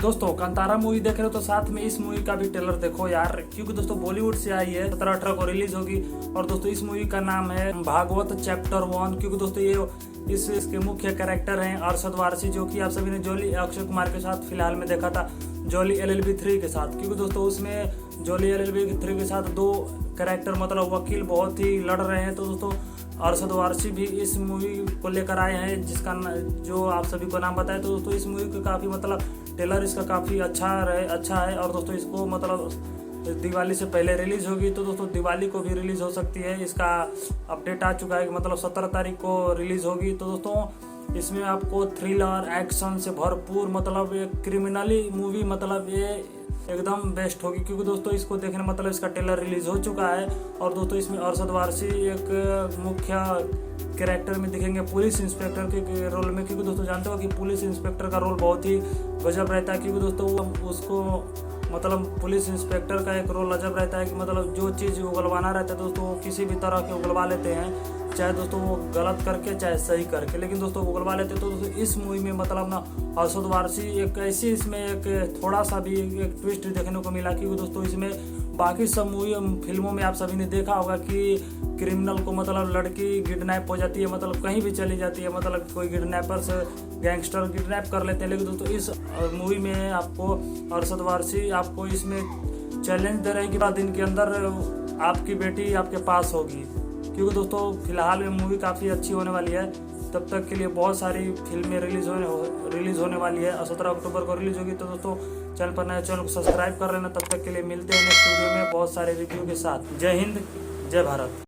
दोस्तों कांतारा मूवी देख रहे हो तो साथ में इस मूवी का भी ट्रेलर देखो यार, क्योंकि दोस्तों बॉलीवुड से आई है, 17/18 को रिलीज होगी। और दोस्तों इस मूवी का नाम है भागवत चैप्टर 1, क्योंकि दोस्तों ये इसके मुख्य कैरेक्टर हैं अरशद वारसी, जो कि आप सभी ने जॉली अक्षय कुमार के साथ फिलहाल में देखा था जॉली LLB 3 के साथ। क्योंकि दोस्तों उसमें जॉली LLB 3 के साथ दो कैरेक्टर मतलब वकील बहुत ही लड़ रहे हैं। तो दोस्तों अरशद वारसी भी इस मूवी को लेकर आए हैं, जिसका जो आप सभी को नाम बताया। तो दोस्तों इस मूवी का काफ़ी मतलब ट्रेलर इसका काफ़ी अच्छा है। और दोस्तों इसको मतलब दिवाली से पहले रिलीज होगी, तो दोस्तों दिवाली को भी रिलीज हो सकती है। इसका अपडेट आ चुका है कि मतलब 17 तारीख को रिलीज होगी। तो दोस्तों इसमें आपको थ्रिलर एक्शन से भरपूर मतलब एक क्रिमिनली मूवी मतलब ये एकदम बेस्ट होगी, क्योंकि दोस्तों इसको देखने मतलब इसका ट्रेलर रिलीज हो चुका है। और दोस्तों इसमें अरशद वारसी एक मुख्य कैरेक्टर में दिखेंगे पुलिस इंस्पेक्टर के रोल में, क्योंकि दोस्तों जानते हो कि पुलिस इंस्पेक्टर का रोल बहुत ही गजब रहता है। क्योंकि दोस्तों वो उसको मतलब पुलिस इंस्पेक्टर का एक रोल अजब रहता है कि मतलब जो चीज़ उगलवाना रहता है दोस्तों वो किसी भी तरह के उगलवा लेते हैं, चाहे दोस्तों वो गलत करके चाहे सही करके, लेकिन दोस्तों उगलवा लेते हैं। तो दोस्तों इस मूवी में मतलब ना अरशद वारसी एक ऐसी इसमें एक थोड़ा सा भी एक ट्विस्ट देखने को मिला, क्योंकि दोस्तों इसमें बाकी सब मूवी फिल्मों में आप सभी ने देखा होगा कि क्रिमिनल को मतलब लड़की किडनैप हो जाती है, मतलब कहीं भी चली जाती है, मतलब कोई किडनैपर से गैंगस्टर किडनैप कर लेते हैं। लेकिन दोस्तों इस मूवी में आपको अरशद वारसी आपको इसमें चैलेंज दे रहे हैं कि 12 दिन के अंदर आपकी बेटी आपके पास होगी। क्योंकि दोस्तों फिलहाल में मूवी काफ़ी अच्छी होने वाली है। तब तक के लिए बहुत सारी फिल्में रिलीज होने वाली है। 17 अक्टूबर को रिलीज होगी। तो दोस्तों चैनल पर नए चैनल को सब्सक्राइब कर लेना। तब तक के लिए मिलते हैं नेक्स्ट वीडियो में बहुत सारे रिव्यू के साथ। जय हिंद, जय भारत।